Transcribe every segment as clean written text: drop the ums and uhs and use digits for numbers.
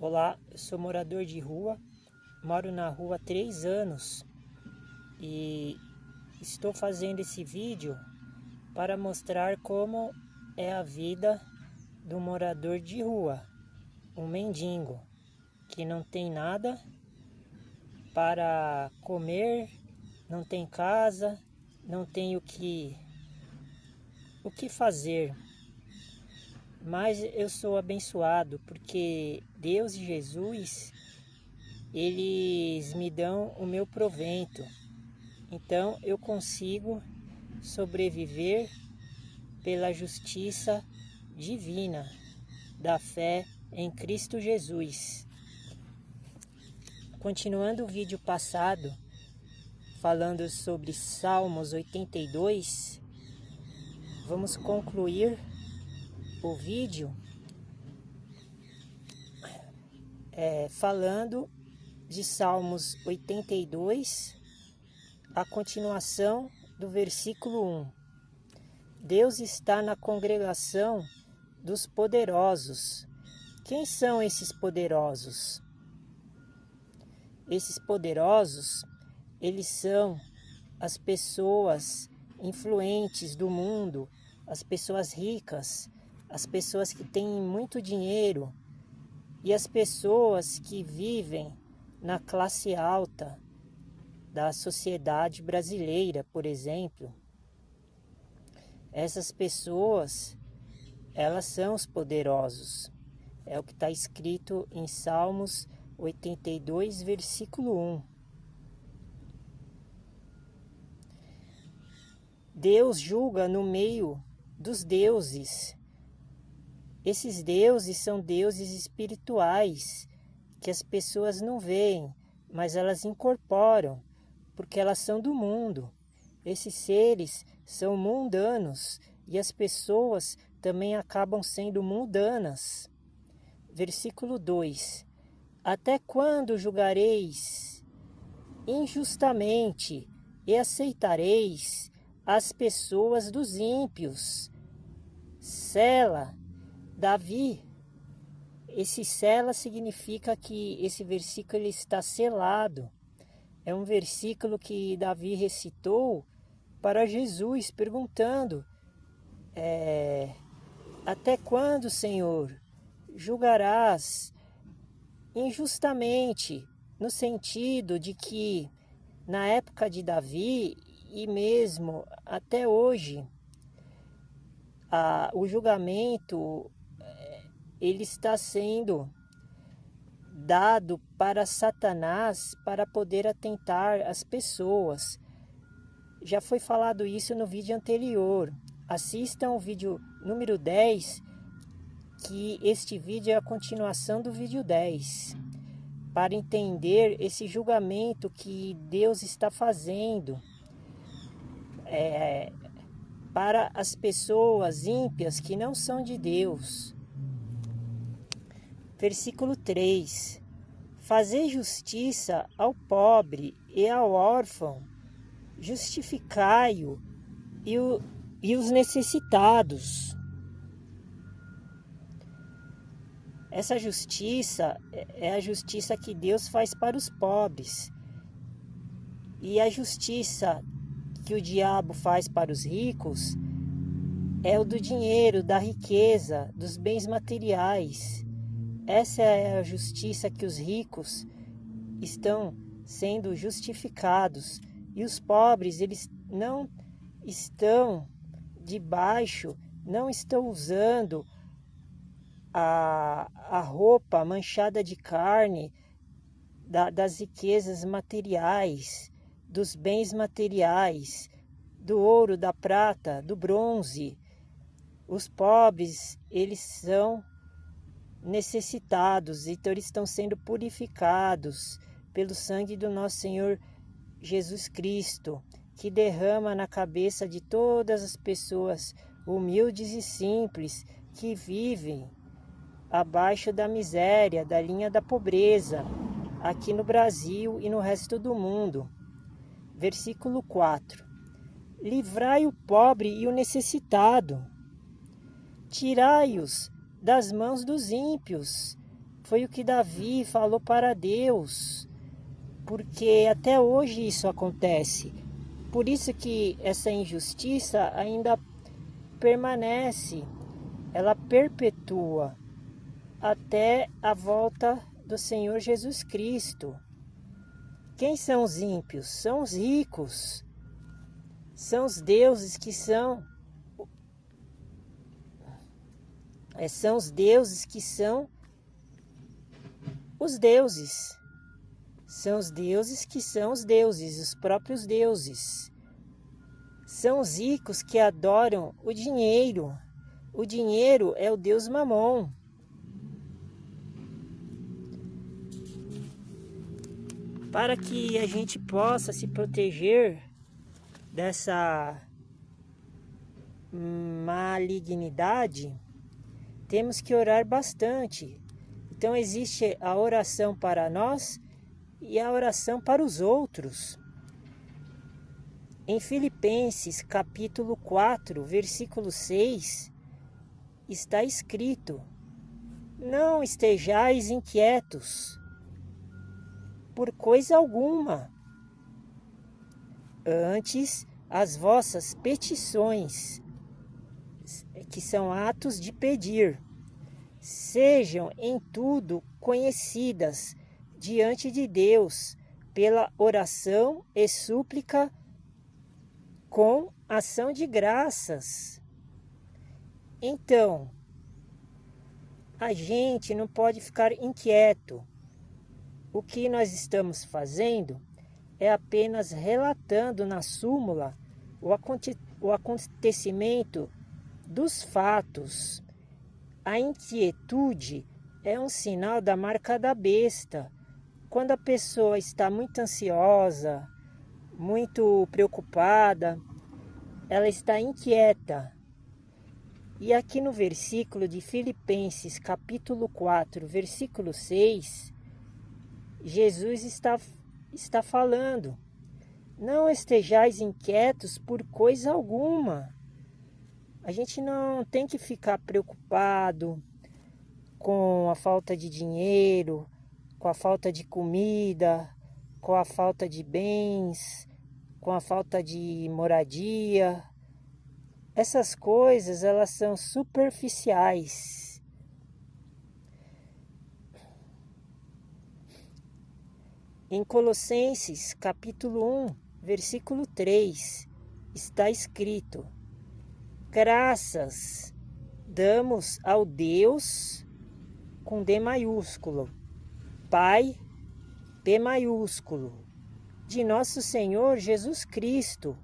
Olá, eu sou morador de rua, moro na rua há 3 anos e estou fazendo esse vídeo para mostrar como é a vida do morador de rua, um mendigo que não tem nada para comer, não tem casa, não tem o que fazer. Mas eu sou abençoado porque Deus e Jesus, eles me dão o meu provento. Então eu consigo sobreviver pela justiça divina da fé em Cristo Jesus. Continuando o vídeo passado, falando sobre Salmos 82, vamos concluir o vídeo falando de Salmos 82, a continuação do versículo 1. Deus está na congregação dos poderosos. Quem são esses poderosos? Esses poderosos, eles são as pessoas influentes do mundo, as pessoas ricas, as pessoas que têm muito dinheiro e as pessoas que vivem na classe alta da sociedade brasileira, por exemplo. Essas pessoas, elas são os poderosos. É o que está escrito em Salmos 82, versículo 1. Deus julga no meio dos deuses. Esses deuses são deuses espirituais que as pessoas não veem, mas elas incorporam, porque elas são do mundo. Esses seres são mundanos e as pessoas também acabam sendo mundanas. Versículo 2. Até quando julgareis injustamente e aceitareis as pessoas dos ímpios? Sela, Davi. Esse sela significa que esse versículo ele está selado. É um versículo que Davi recitou para Jesus, perguntando: até quando, Senhor, julgarás injustamente? No sentido de que na época de Davi e mesmo até hoje, o julgamento ele está sendo dado para Satanás para poder atentar as pessoas. Já foi falado isso no vídeo anterior. Assistam o vídeo número 10, que este vídeo é a continuação do vídeo 10, para entender esse julgamento que Deus está fazendo para as pessoas ímpias que não são de Deus. Versículo 3. Fazei justiça ao pobre e ao órfão, justificai-o e os necessitados. Essa justiça é a justiça que Deus faz para os pobres. E a justiça que o diabo faz para os ricos é o do dinheiro, da riqueza, dos bens materiais. Essa é a justiça que os ricos estão sendo justificados. E os pobres, eles não estão debaixo, não estão usando a roupa manchada de carne das riquezas materiais, dos bens materiais, do ouro, da prata, do bronze. Os pobres, eles são necessitados, então eles estão sendo purificados pelo sangue do nosso Senhor Jesus Cristo, que derrama na cabeça de todas as pessoas humildes e simples que vivem abaixo da miséria, da linha da pobreza, aqui no Brasil e no resto do mundo. Versículo 4. Livrai o pobre e o necessitado, tirai-os das mãos dos ímpios, Foi o que Davi falou para Deus, porque até hoje isso acontece. Por isso que essa injustiça ainda permanece, ela perpetua até a volta do Senhor Jesus Cristo. Quem são os ímpios? São os ricos. São os deuses que são os deuses que são os deuses. São os deuses que são os deuses, os próprios deuses. São os ricos que adoram o dinheiro. O dinheiro é o Deus Mamon. Para que a gente possa se proteger dessa malignidade, temos que orar bastante. Então existe a oração para nós e a oração para os outros. Em Filipenses capítulo 4, versículo 6, está escrito: não estejais inquietos por coisa alguma, antes as vossas petições, que são atos de pedir, sejam em tudo conhecidas diante de Deus pela oração e súplica com ação de graças. Então, a gente não pode ficar inquieto. O que nós estamos fazendo é apenas relatando na súmula o acontecimento dos fatos. A inquietude é um sinal da marca da besta. Quando a pessoa está muito ansiosa, muito preocupada, ela está inquieta. E aqui no versículo de Filipenses, capítulo 4, versículo 6, Jesus está falando: não estejais inquietos por coisa alguma. A gente não tem que ficar preocupado com a falta de dinheiro, com a falta de comida, com a falta de bens, com a falta de moradia. Essas coisas, elas são superficiais. Em Colossenses, capítulo 1, versículo 3, está escrito: graças damos ao Deus, com D maiúsculo, Pai, P maiúsculo, de nosso Senhor Jesus Cristo,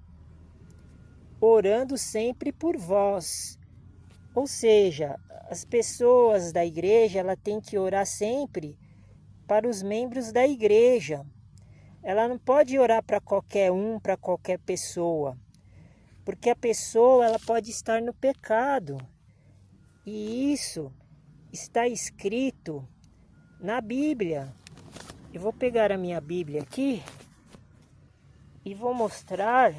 orando sempre por vós. Ou seja, as pessoas da igreja, ela tem que orar sempre para os membros da igreja. Ela não pode orar para qualquer um, para qualquer pessoa, porque a pessoa ela pode estar no pecado. E isso está escrito na Bíblia. Eu vou pegar a minha Bíblia aqui e vou mostrar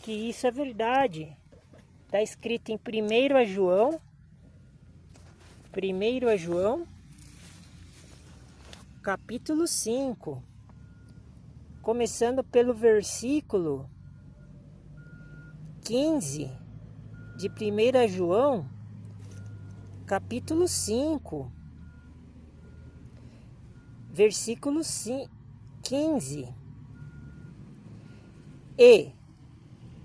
que isso é verdade. Está escrito em 1 João, capítulo 5, começando pelo versículo 15 de 1 João, capítulo 5, versículo 15. E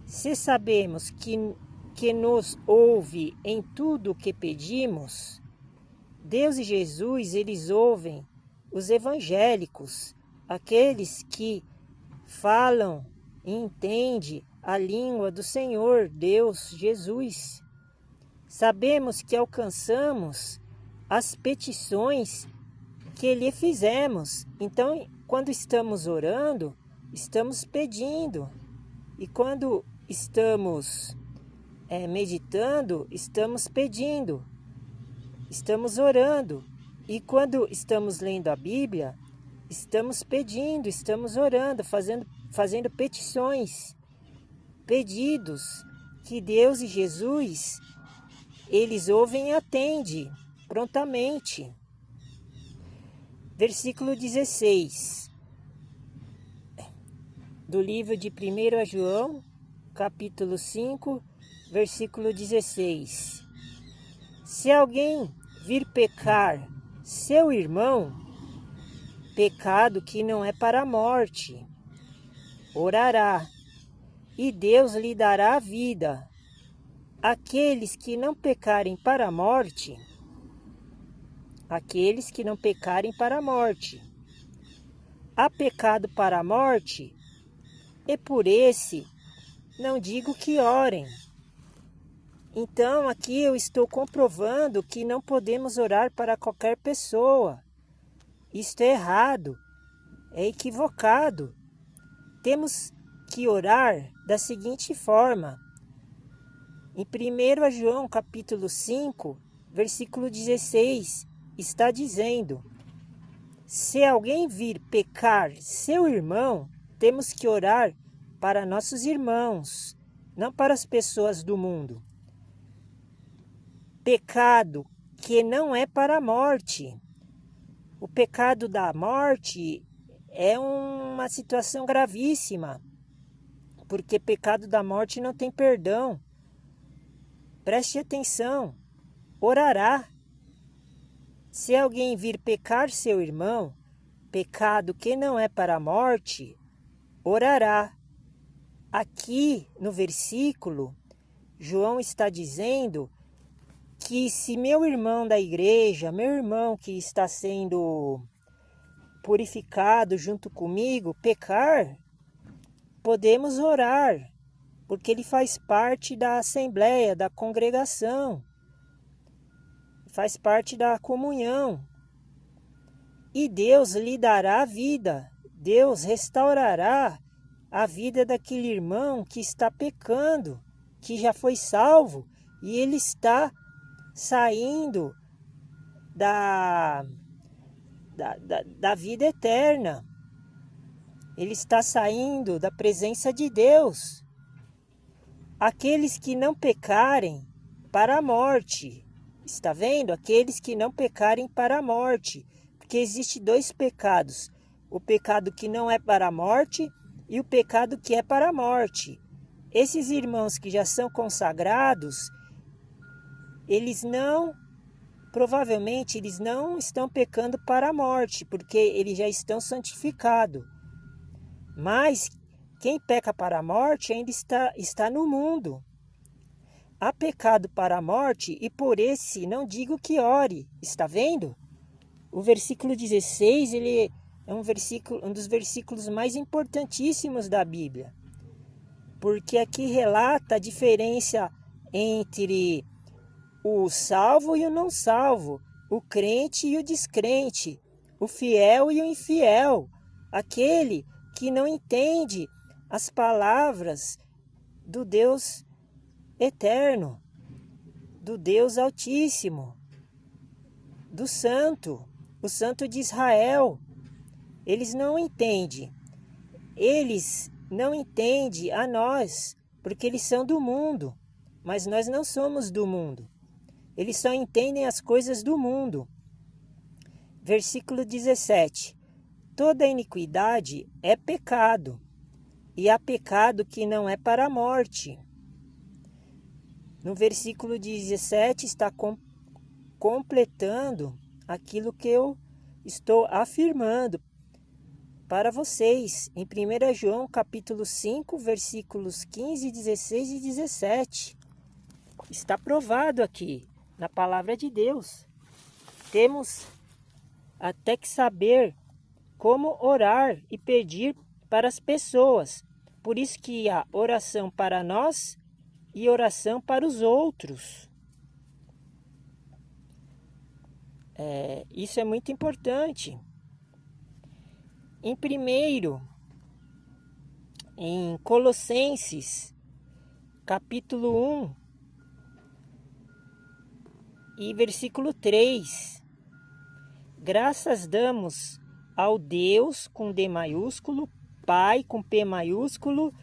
se sabemos que nos ouve em tudo o que pedimos, Deus e Jesus, eles ouvem os evangélicos, aqueles que falam e entendem a língua do Senhor, Deus, Jesus. Sabemos que alcançamos as petições que lhe fizemos. Então, quando estamos orando, estamos pedindo. E quando estamos meditando, estamos pedindo. Estamos orando. E quando estamos lendo a Bíblia, estamos pedindo, estamos orando, fazendo petições, pedidos que Deus e Jesus, eles ouvem e atendem. prontamente. Versículo 16 do livro de 1 João, capítulo 5, versículo 16. Se alguém vir pecar seu irmão, pecado que não é para a morte, orará, e Deus lhe dará a vida. Aqueles que não pecarem para a morte, há pecado para a morte, e por esse não digo que orem. Então aqui eu estou comprovando que não podemos orar para qualquer pessoa. Isto é errado, é equivocado. Temos que orar da seguinte forma. Em 1 João capítulo 5, versículo 16, está dizendo: se alguém vir pecar seu irmão, temos que orar para nossos irmãos, não para as pessoas do mundo. Pecado que não é para a morte. O pecado da morte é uma situação gravíssima, porque pecado da morte não tem perdão. Preste atenção, orará. Se alguém vir pecar seu irmão, pecado que não é para a morte, orará. Aqui no versículo, João está dizendo que se meu irmão da igreja, meu irmão que está sendo purificado junto comigo, pecar, podemos orar, porque ele faz parte da assembleia, da congregação, faz parte da comunhão. E Deus lhe dará a vida, Deus restaurará a vida daquele irmão que está pecando, que já foi salvo, e ele está saindo da vida eterna. Ele está saindo da presença de Deus. Aqueles que não pecarem para a morte. Está vendo? Aqueles que não pecarem para a morte. Porque existe dois pecados. O pecado que não é para a morte e o pecado que é para a morte. Esses irmãos que já são consagrados, provavelmente eles não estão pecando para a morte, porque eles já estão santificados. Mas quem peca para a morte ainda está no mundo. Há pecado para a morte, e por esse não digo que ore. Está vendo? O versículo 16, ele é um dos versículos mais importantíssimos da Bíblia. Porque aqui relata a diferença entre o salvo e o não salvo, o crente e o descrente, o fiel e o infiel, aquele que não entende as palavras do Deus eterno, do Deus altíssimo, do santo, o santo de Israel. Eles não entendem. Eles não entendem a nós, porque eles são do mundo, mas nós não somos do mundo. Eles só entendem as coisas do mundo. Versículo 17. Toda iniquidade é pecado, e há pecado que não é para a morte. No versículo 17 está completando aquilo que eu estou afirmando para vocês. Em 1 João capítulo 5, versículos 15, 16 e 17. Está provado aqui na palavra de Deus. Temos até que saber como orar e pedir para as pessoas. Por isso que há oração para nós e oração para os outros. Isso é muito importante. Em Colossenses, capítulo 1 e versículo 3, graças damos ao Deus com D maiúsculo, Pai com P maiúsculo,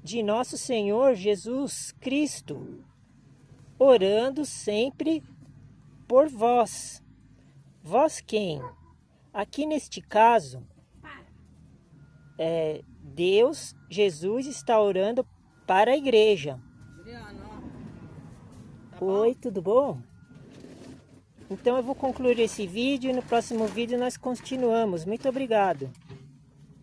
de nosso Senhor Jesus Cristo, orando sempre por vós. Vós quem? Aqui neste caso, Deus, Jesus está orando para a igreja. Oi, tudo bom? Então eu vou concluir esse vídeo e no próximo vídeo nós continuamos. Muito obrigado.